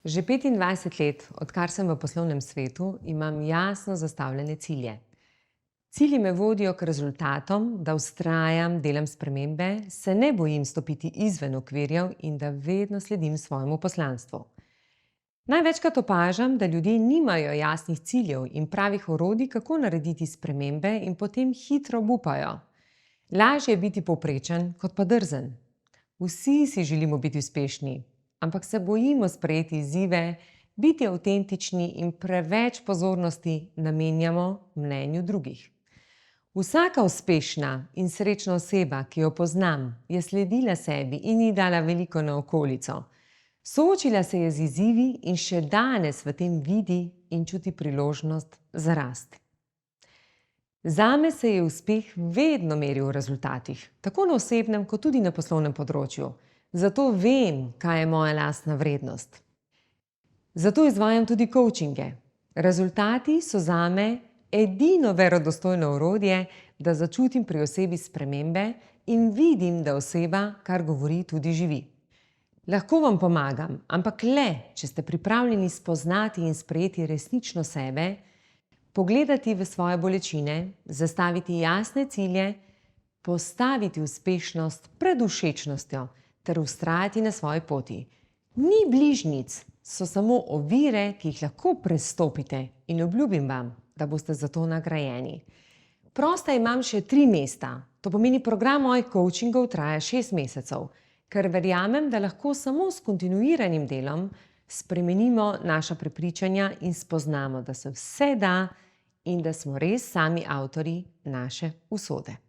Že 25 let, odkar sem v poslovnem svetu, imam jasno zastavljene cilje. Cilji me vodijo k rezultatom, da vztrajam, delam spremembe, se ne bojim stopiti izven okvirjev in da vedno sledim svojemu poslanstvu. Največkrat opažam, da ljudje nimajo jasnih ciljev in pravih orodij, kako narediti spremembe in potem hitro obupajo. Lažje je biti povprečen, kot pa drzen. Vsi si želimo biti uspešni, ampak se bojimo sprejeti izzive, biti avtentični in preveč pozornosti namenjamo mnenju drugih. Vsaka uspešna in srečna oseba, ki jo poznam, je sledila sebi in ni dala veliko na okolico. Soočila se je z izzivi in še danes v tem vidi in čuti priložnost za rast. Zame se je uspeh vedno meril v rezultatih, tako na osebnem kot tudi na poslovnem področju. Zato vem, kaj je moja lastna vrednost. Zato izvajam tudi coachinge. Rezultati so zame edino verodostojno orodje, da začutim pri osebi spremembe in vidim, da oseba, kar govori, tudi živi. Lahko vam pomagam, ampak le, če ste pripravljeni spoznati in sprejeti resnično sebe, pogledati v svoje bolečine, zastaviti jasne cilje, postaviti uspešnost pred všečnostjo ter vztrajati na svoji poti. Ni bližnjic, so samo ovire, ki jih lahko prestopite in obljubim vam, da boste za to nagrajeni. Prosta imam še 3 mesta, to pomeni program mojih coachingov traja 6 mesecev, ker verjamem, da lahko samo s kontinuiranim delom spremenimo naša prepričanja in spoznamo, da se vse da in da smo res sami avtorji naše usode.